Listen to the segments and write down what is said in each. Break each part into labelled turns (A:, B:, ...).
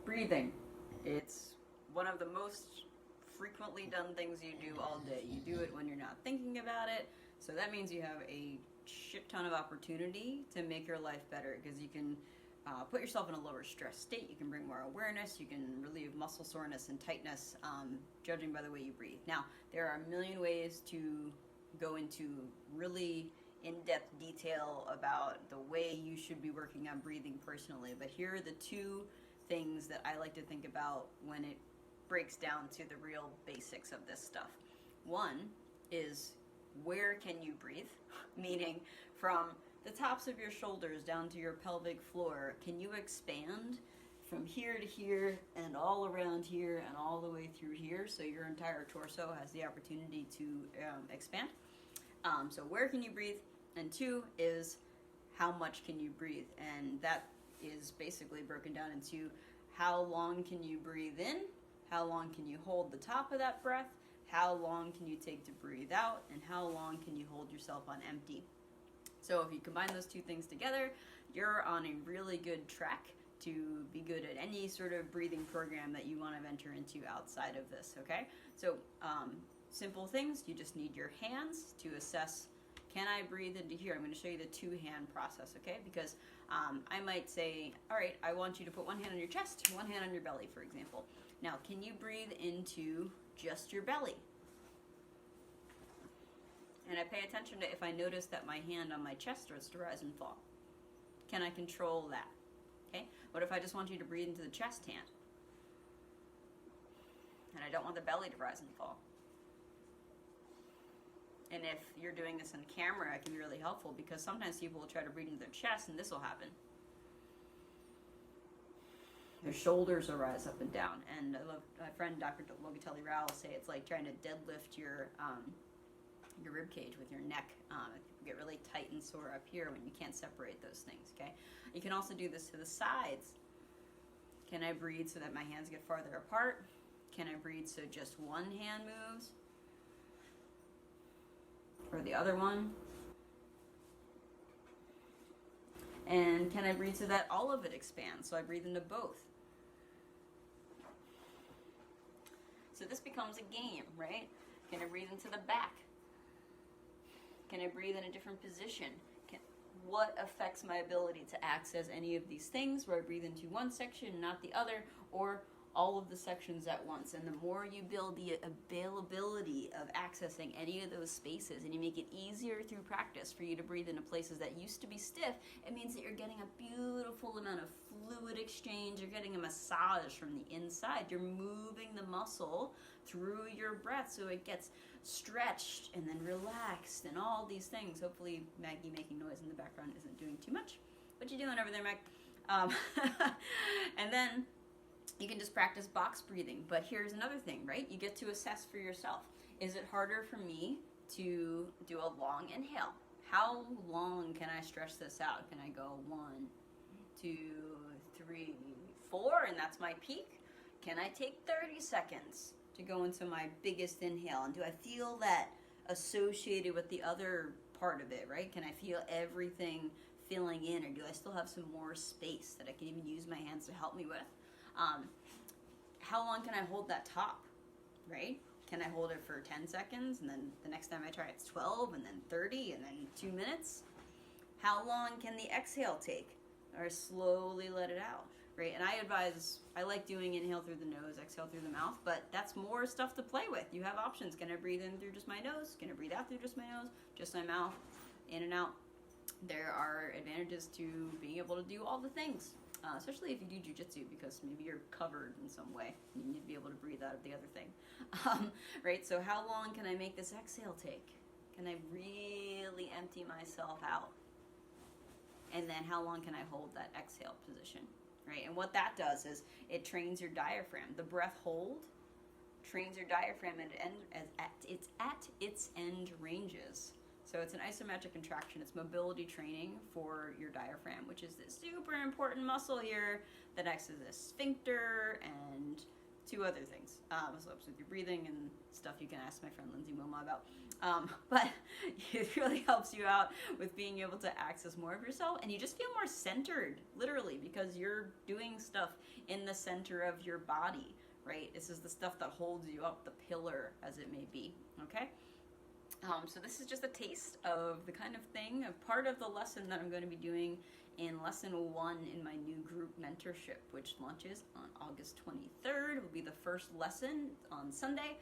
A: Breathing. It's one of the most frequently done things you do all day. You do it when you're not thinking about it, so that means you have a shit ton of opportunity to make your life better, because you can put yourself in a lower stress state, you can bring more awareness, you can relieve muscle soreness and tightness, judging by the way you breathe. Now, there are a million ways to go into really in-depth detail about the way you should be working on breathing personally, but here are the two things that I like to think about when it breaks down to the real basics of this stuff. One is, where can you breathe? Meaning, from the tops of your shoulders down to your pelvic floor, can you expand from here to here and all around here and all the way through here, so your entire torso has the opportunity to expand? So where can you breathe? And two is, how much can you breathe? And that is basically broken down into, how long can you breathe in, how long can you hold the top of that breath, how long can you take to breathe out, and how long can you hold yourself on empty. So if you combine those two things together, you're on a really good track to be good at any sort of breathing program that you want to venture into outside of this, okay? So simple things, you just need your hands to assess, can I breathe into here? I'm going to show you the two-hand process, okay? Because I might say, all right, I want you to put one hand on your chest, one hand on your belly, for example. Now, can you breathe into just your belly? And I pay attention to if I notice that my hand on my chest starts to rise and fall. Can I control that? Okay? What if I just want you to breathe into the chest hand? And I don't want the belly to rise and fall. And if you're doing this on camera, it can be really helpful, because sometimes people will try to breathe into their chest and this will happen. Their shoulders will rise up and down. And I love my friend Dr. Logatelli Rao will say it's like trying to deadlift your rib cage with your neck. You get really tight and sore up here when you can't separate those things, okay? You can also do this to the sides. Can I breathe so that my hands get farther apart? Can I breathe so just one hand moves? Or the other one? And can I breathe so that all of it expands? So I breathe into both. So this becomes a game, right? Can I breathe into the back? Can I breathe in a different position? What affects my ability to access any of these things, where I breathe into one section, not the other, or all of the sections at once? And the more you build the availability of accessing any of those spaces, and you make it easier through practice for you to breathe into places that used to be stiff, it means that you're getting a beautiful amount of fluid exchange. You're getting a massage from the inside. You're moving the muscle through your breath so it gets stretched and then relaxed and all these things. Hopefully Maggie making noise in the background isn't doing too much. What you doing over there, Mag? And then you can just practice box breathing. But here's another thing, right? You get to assess for yourself. Is it harder for me to do a long inhale? How long can I stretch this out? Can I go 1, 2, 3, 4, and that's my peak? Can I take 30 seconds to go into my biggest inhale? And do I feel that associated with the other part of it, right? Can I feel everything filling in, or do I still have some more space that I can even use my hands to help me with? How long can I hold that top, right? Can I hold it for 10 seconds, and then the next time I try it's 12, and then 30, and then 2 minutes? How long can the exhale take? Or slowly let it out, right? And I like doing inhale through the nose, exhale through the mouth, but that's more stuff to play with. You have options. Can I breathe in through just my nose? Can I breathe out through just my nose? Just my mouth, in and out. There are advantages to being able to do all the things, especially if you do jujitsu, because maybe you're covered in some way. You need to be able to breathe out of the other thing, right? So how long can I make this exhale take? Can I really empty myself out? And then how long can I hold that exhale position, right? And what that does is it trains your diaphragm. The breath hold trains your diaphragm at its end ranges. So it's an isometric contraction. It's mobility training for your diaphragm, which is this super important muscle here that acts as a sphincter and 2 other things. So helps with your breathing and stuff you can ask my friend Lindsay Moma about. But it really helps you out with being able to access more of yourself, and you just feel more centered, literally, because you're doing stuff in the center of your body, right? This is the stuff that holds you up, the pillar, as it may be, okay? So this is just a taste of the kind of thing, a part of the lesson that I'm going to be doing in lesson 1 in my new group mentorship, which launches on August 23rd. It will be the first lesson on Sunday.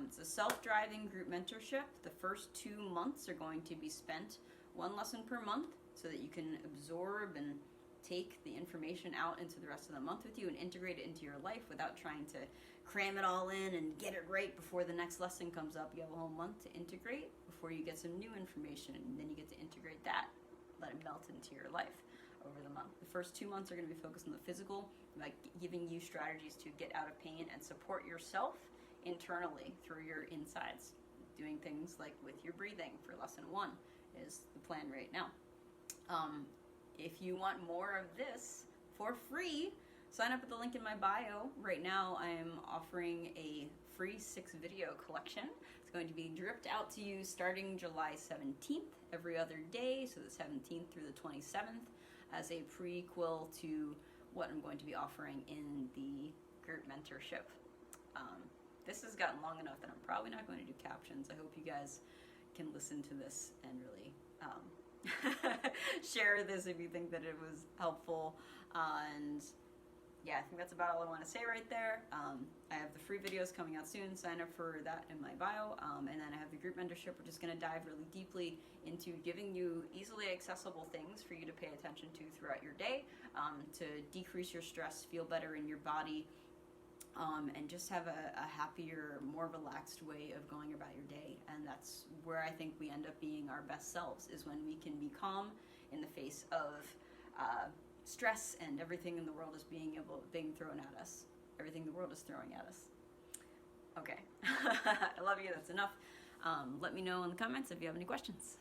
A: It's a self-driving group mentorship. The first 2 months are going to be spent 1 lesson per month so that you can absorb and take the information out into the rest of the month with you and integrate it into your life without trying to cram it all in and get it right before the next lesson comes up. You have a whole month to integrate before you get some new information, and then you get to integrate that, let it melt into your life over the month. The first 2 months are going to be focused on the physical, like giving you strategies to get out of pain and support yourself internally through your insides. Doing things like with your breathing for lesson 1 is the plan right now. If you want more of this for free, sign up at the link in my bio. Right now I'm offering a free 6-video collection. It's going to be dripped out to you starting July 17th every other day, so the 17th through the 27th, as a prequel to what I'm going to be offering in the group mentorship. This has gotten long enough that I'm probably not going to do captions. I hope you guys can listen to this and really share this if you think that it was helpful. And yeah, I think that's about all I want to say right there. I have the free videos coming out soon. Sign up for that in my bio. And then I have the group mentorship, which is going to dive really deeply into giving you easily accessible things for you to pay attention to throughout your day, to decrease your stress, feel better in your body, and just have a happier, more relaxed way of going about your day. And that's where I think we end up being our best selves, is when we can be calm in the face of stress and everything in the world is being thrown at us. Everything the world is throwing at us. Okay. I love you. That's enough. Let me know in the comments if you have any questions.